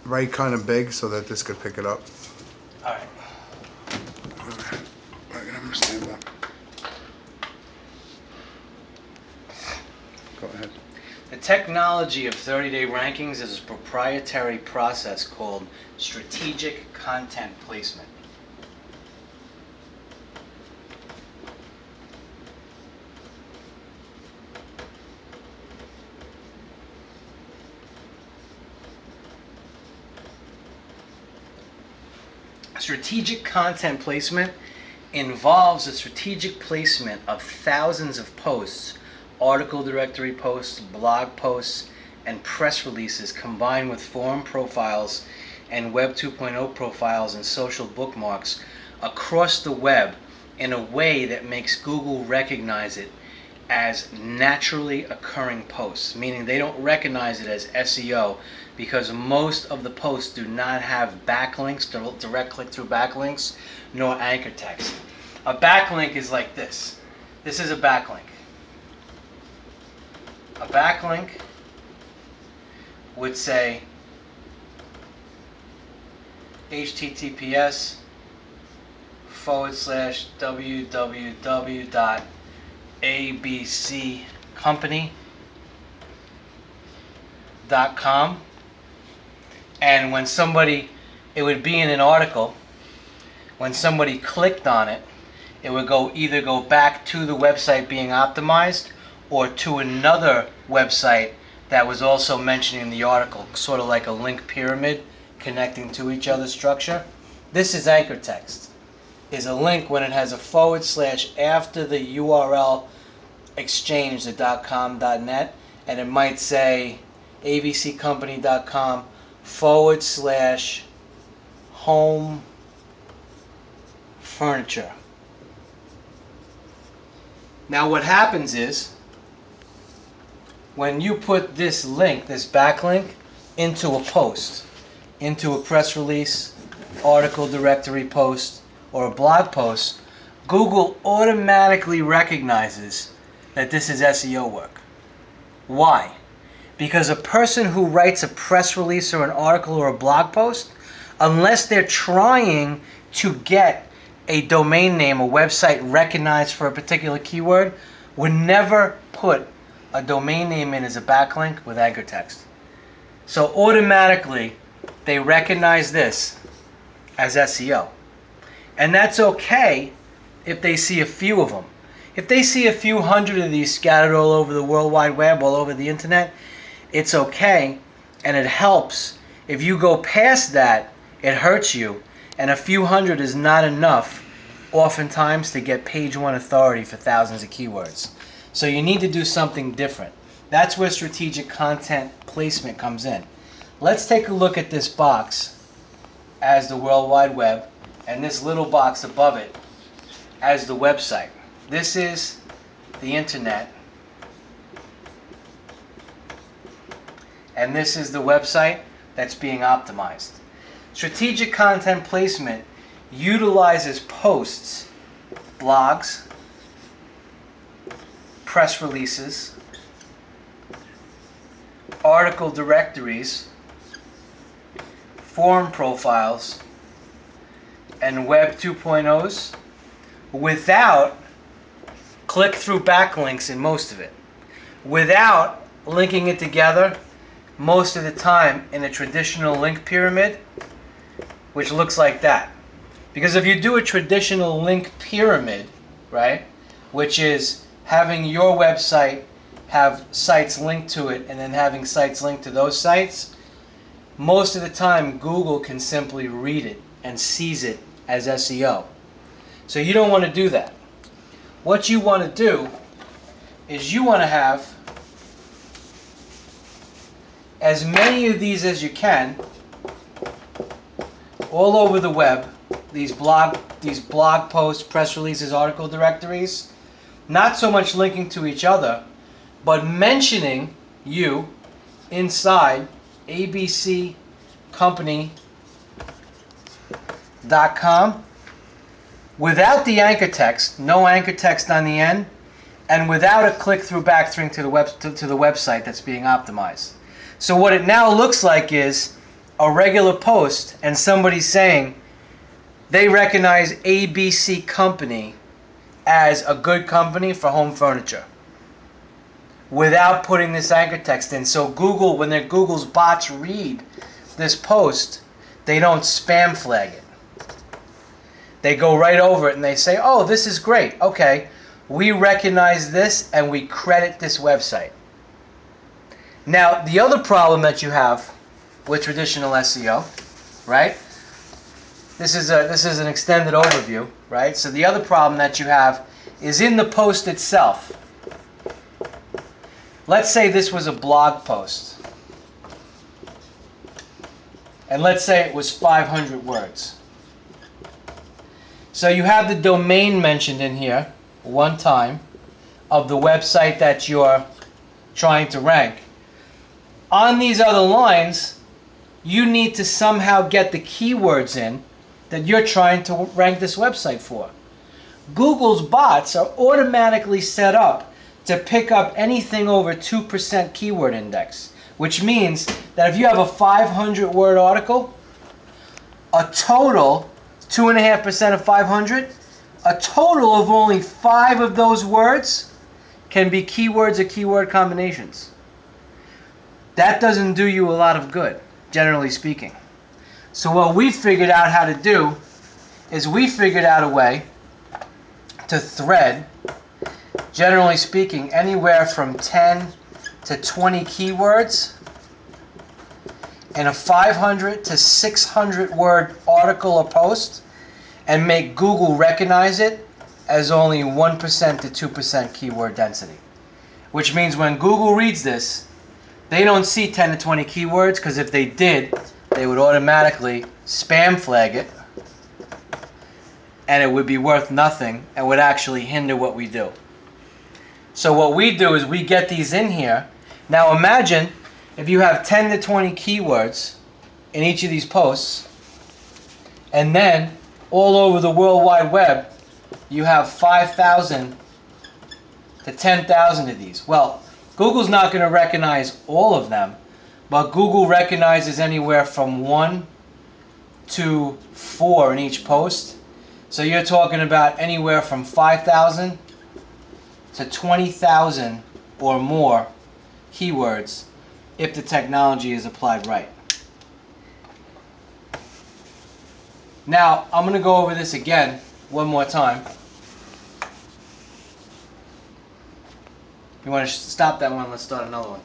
write kind of big so that this could pick it up. All right. I can understand that. Go ahead. The technology of 30-day rankings is a proprietary process called strategic content placement. Strategic content placement involves the strategic placement of thousands of posts, article directory posts, blog posts, and press releases combined with forum profiles and Web 2.0 profiles and social bookmarks across the web in a way that makes Google recognize it as naturally occurring posts, meaning they don't recognize it as SEO because most of the posts do not have backlinks, direct click-through backlinks, nor anchor text. A backlink is like this. This is a backlink. A backlink would say https://www.abccompany.com, and when somebody, it would be in an article, when somebody clicked on it, it would either go back to the website being optimized or to another website that was also mentioned in the article, sort of like a link pyramid connecting to each other structure. This is anchor text. Is a link when it has a / after the URL exchange, the .com.net, and it might say abccompany.com / home furniture. Now what happens is, when you put this link, this backlink, into a post, into a press release, article directory post, or a blog post, Google automatically recognizes that this is SEO work. Why? Because a person who writes a press release or an article or a blog post, unless they're trying to get a domain name, a website recognized for a particular keyword, would never put a domain name in as a backlink with anchor text. So automatically, they recognize this as SEO. And that's okay if they see a few of them. If they see a few hundred of these scattered all over the World Wide Web, all over the internet, it's okay, and it helps. If you go past that, it hurts you, and a few hundred is not enough oftentimes to get page one authority for thousands of keywords. So you need to do something different. That's where strategic content placement comes in. Let's take a look at this box as the World Wide Web, and this little box above it as the website. This is the internet, and this is the website that's being optimized. Strategic content placement utilizes posts, blogs, press releases, article directories, forum profiles, and Web 2.0s without click-through backlinks in most of it, without linking it together most of the time in a traditional link pyramid, which looks like that. Because if you do a traditional link pyramid, right, which is having your website have sites linked to it and then having sites linked to those sites, most of the time Google can simply read it and sees it as SEO. So you don't want to do that. What you want to do is you want to have as many of these as you can all over the web, these blog posts, press releases, article directories, not so much linking to each other, but mentioning you inside abccompany.com without the anchor text, no anchor text on the end, and without a click-through backlink to the website that's being optimized. So what it now looks like is a regular post and somebody's saying they recognize ABC company as a good company for home furniture without putting this anchor text in. So Google, when their Google's bots read this post, they don't spam flag it. They go right over it and they say, oh, this is great. Okay, we recognize this and we credit this website. Now, the other problem that you have with traditional SEO, right? This is an extended overview, right? So the other problem that you have is in the post itself. Let's say this was a blog post. And let's say it was 500 words. So you have the domain mentioned in here one time of the website that you're trying to rank. On these other lines, you need to somehow get the keywords in that you're trying to rank this website for. Google's bots are automatically set up to pick up anything over 2% keyword index, which means that if you have a 500-word article, a total, 2.5% of 500, a total of only 5 of those words can be keywords or keyword combinations. That doesn't do you a lot of good, generally speaking. So what we figured out how to do is we figured out a way to thread, generally speaking, anywhere from 10 to 20 keywords in a 500 to 600 word article or post and make Google recognize it as only 1% to 2% keyword density. Which means when Google reads this, they don't see 10 to 20 keywords, because if they did, they would automatically spam flag it and it would be worth nothing and would actually hinder what we do. So what we do is we get these in here. Now imagine if you have 10 to 20 keywords in each of these posts, and then all over the World Wide Web you have 5,000 to 10,000 of these. Well, Google's not going to recognize all of them, but Google recognizes anywhere from 1 to 4 in each post. So you're talking about anywhere from 5,000 to 20,000 or more keywords if the technology is applied right. Now, I'm going to go over this again one more time. You want to stop that one? Let's start another one.